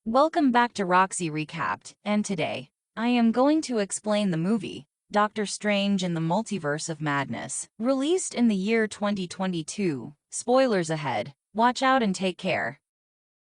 Welcome back to Roxy Recapped, and today, I am going to explain the movie, Doctor Strange in the Multiverse of Madness, released in the year 2022. Spoilers ahead, watch out and take care.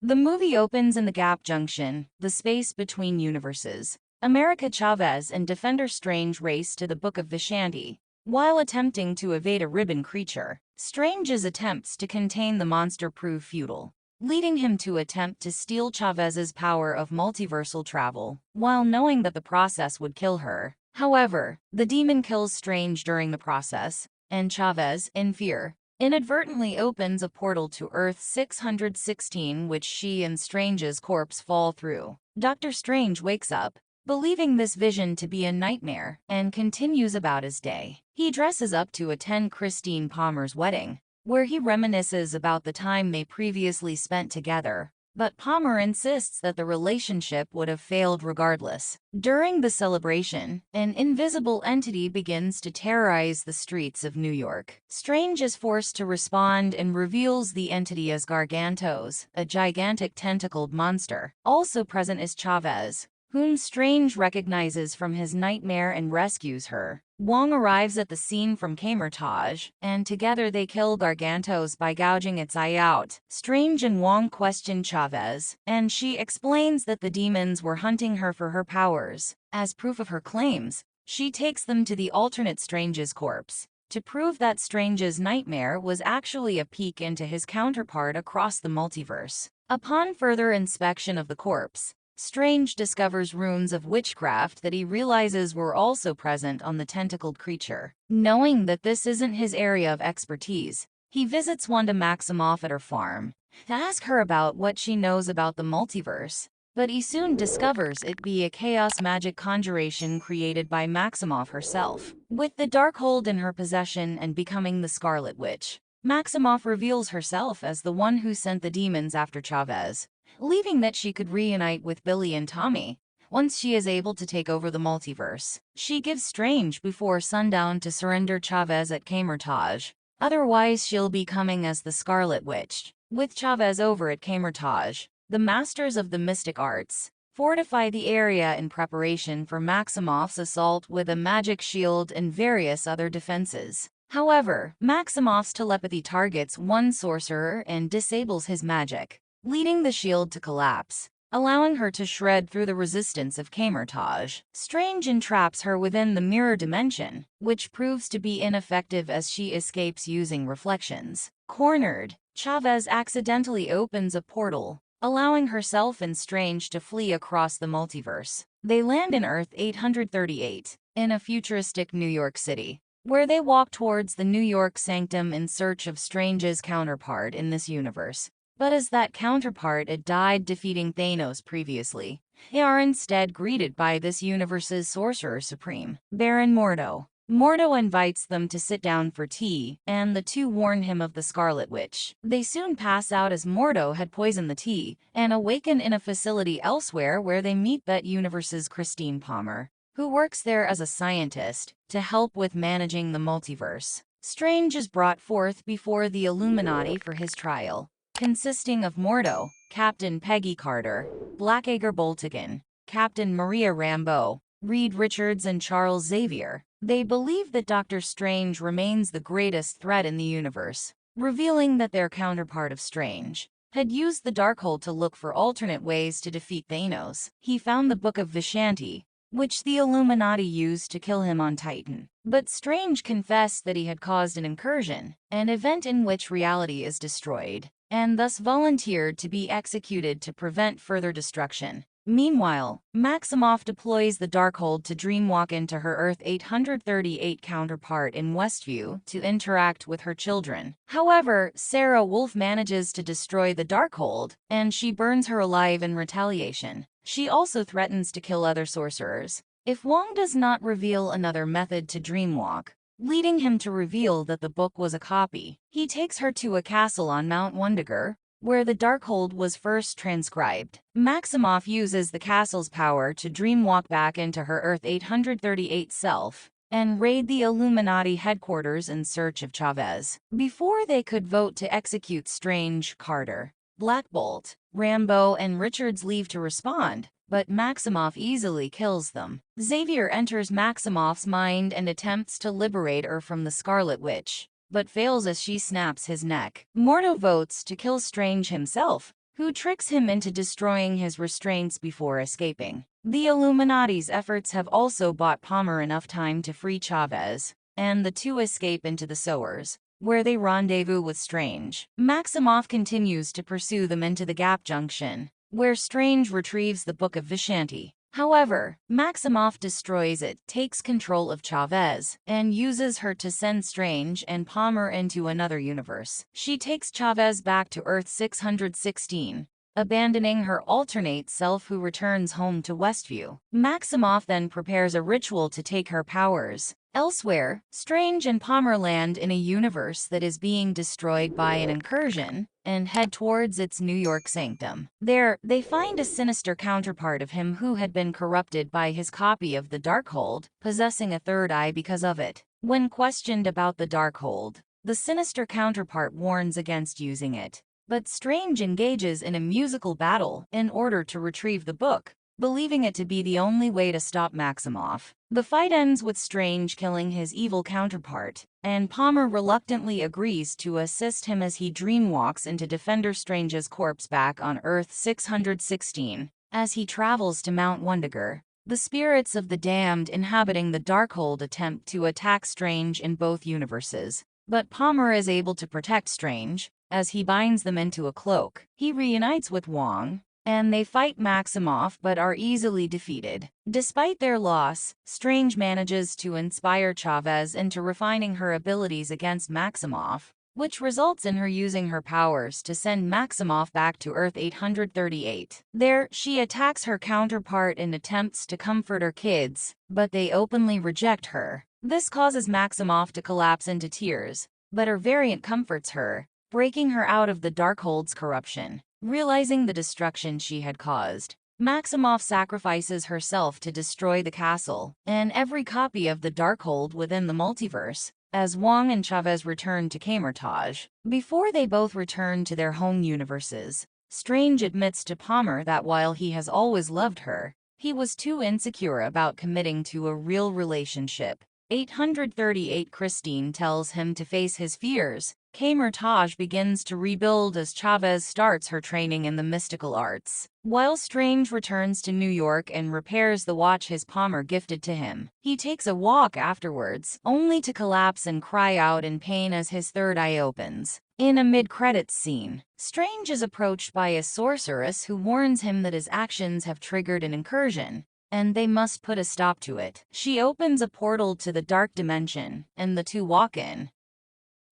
The movie opens in the Gap Junction, the space between universes. America Chavez and Defender Strange race to the Book of Vishanti. While attempting to evade a ribbon creature, Strange's attempts to contain the monster prove futile, leading him to attempt to steal Chavez's power of multiversal travel, while knowing that the process would kill her. However, the demon kills Strange during the process, and Chavez, in fear, inadvertently opens a portal to Earth 616 which she and Strange's corpse fall through. Dr. Strange wakes up, believing this vision to be a nightmare, and continues about his day. He dresses up to attend Christine Palmer's wedding, where he reminisces about the time they previously spent together, but Palmer insists that the relationship would have failed regardless. During the celebration, an invisible entity begins to terrorize the streets of New York. Strange is forced to respond and reveals the entity as Gargantos, a gigantic tentacled monster. Also present is Chavez, whom Strange recognizes from his nightmare and rescues her. Wong arrives at the scene from Camertage, and together they kill Gargantos by gouging its eye out. Strange and Wong question Chavez, and she explains that the demons were hunting her for her powers. As proof of her claims, she takes them to the alternate Strange's corpse, to prove that Strange's nightmare was actually a peek into his counterpart across the multiverse. Upon further inspection of the corpse, Strange discovers runes of witchcraft that he realizes were also present on the tentacled creature. Knowing that this isn't his area of expertise, he visits Wanda Maximoff at her farm to ask her about what she knows about the multiverse, but he soon discovers it be a chaos magic conjuration created by Maximoff herself. With the Darkhold in her possession and becoming the Scarlet Witch, Maximoff reveals herself as the one who sent the demons after Chavez, leaving that she could reunite with Billy and Tommy once she is able to take over the multiverse. She gives Strange before sundown to surrender Chavez at Camertage, otherwise she'll be coming as the Scarlet Witch. With Chavez over at Camertage, the Masters of the Mystic Arts fortify the area in preparation for Maximoff's assault with a magic shield and various other defenses. However, Maximoff's telepathy targets one sorcerer and disables his magic, leading the shield to collapse, allowing her to shred through the resistance of Camertage. Strange entraps her within the mirror dimension, which proves to be ineffective as she escapes using reflections. Cornered, Chavez accidentally opens a portal, allowing herself and Strange to flee across the multiverse. They land in Earth 838, in a futuristic New York City, where they walk towards the New York Sanctum in search of Strange's counterpart in this universe. But as that counterpart had died defeating Thanos previously, they are instead greeted by this universe's Sorcerer Supreme, Baron Mordo. Mordo invites them to sit down for tea, and the two warn him of the Scarlet Witch. They soon pass out as Mordo had poisoned the tea, and awaken in a facility elsewhere where they meet that universe's Christine Palmer, who works there as a scientist to help with managing the multiverse. Strange is brought forth before the Illuminati for his trial, consisting of Mordo, Captain Peggy Carter, Blackacre Boltigan, Captain Maria Rambeau, Reed Richards and Charles Xavier. They believe that Doctor Strange remains the greatest threat in the universe, revealing that their counterpart of Strange had used the Darkhold to look for alternate ways to defeat Thanos. He found the Book of Vishanti, which the Illuminati used to kill him on Titan. But Strange confessed that he had caused an incursion, an event in which reality is destroyed, and thus volunteered to be executed to prevent further destruction. Meanwhile, Maximoff deploys the Darkhold to dreamwalk into her Earth 838 counterpart in Westview to interact with her children. However, Sarah Wolf manages to destroy the Darkhold, and she burns her alive in retaliation. She also threatens to kill other sorcerers if Wong does not reveal another method to dreamwalk, leading him to reveal that the book was a copy. He takes her to a castle on Mount Wundiger, where the Darkhold was first transcribed. Maximoff uses the castle's power to dreamwalk back into her Earth 838 self, and raid the Illuminati headquarters in search of Chavez. Before they could vote to execute Strange, Carter, Black Bolt, Rambo and Richards leave to respond, but Maximoff easily kills them. Xavier enters Maximoff's mind and attempts to liberate her from the Scarlet Witch, but fails as she snaps his neck. Mordo votes to kill Strange himself, who tricks him into destroying his restraints before escaping. The Illuminati's efforts have also bought Palmer enough time to free Chavez, and the two escape into the sewers, where they rendezvous with Strange. Maximoff continues to pursue them into the Gap Junction, where Strange retrieves the Book of Vishanti. However, Maximoff destroys it, takes control of Chavez, and uses her to send Strange and Palmer into another universe. She takes Chavez back to Earth 616, abandoning her alternate self who returns home to Westview. Maximoff then prepares a ritual to take her powers. Elsewhere, Strange and Palmer land in a universe that is being destroyed by an incursion and head towards its New York sanctum. There, they find a sinister counterpart of him who had been corrupted by his copy of the Darkhold, possessing a third eye because of it. When questioned about the Darkhold, the sinister counterpart warns against using it, but Strange engages in a musical battle in order to retrieve the book, believing it to be the only way to stop Maximoff. The fight ends with Strange killing his evil counterpart, and Palmer reluctantly agrees to assist him as he dreamwalks into Defender Strange's corpse back on Earth 616. As he travels to Mount Wundiger, the spirits of the damned inhabiting the Darkhold attempt to attack Strange in both universes, but Palmer is able to protect Strange as he binds them into a cloak. He reunites with Wong, and they fight Maximoff but are easily defeated. Despite their loss, Strange manages to inspire Chavez into refining her abilities against Maximoff, which results in her using her powers to send Maximoff back to Earth 838. There, she attacks her counterpart and attempts to comfort her kids, but they openly reject her. This causes Maximoff to collapse into tears, but her variant comforts her, breaking her out of the Darkhold's corruption. Realizing the destruction she had caused, Maximoff sacrifices herself to destroy the castle and every copy of the Darkhold within the multiverse, as Wong and Chavez return to Camertage. Before they both return to their home universes, Strange admits to Palmer that while he has always loved her, he was too insecure about committing to a real relationship. 838 Christine tells him to face his fears. Camertage begins to rebuild as Chavez starts her training in the mystical arts, while Strange returns to New York and repairs the watch his Palmer gifted to him. He takes a walk afterwards, only to collapse and cry out in pain as his third eye opens. In a mid-credits scene, Strange is approached by a sorceress who warns him that his actions have triggered an incursion, and they must put a stop to it. She opens a portal to the dark dimension, and the two walk in.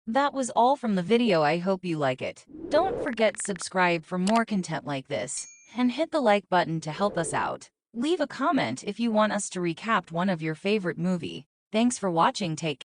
That was all from the video. I hope you like it. Don't forget to subscribe for more content like this, and hit the like button to help us out. Leave a comment if you want us to recap one of your favorite movie. Thanks for watching. Take care.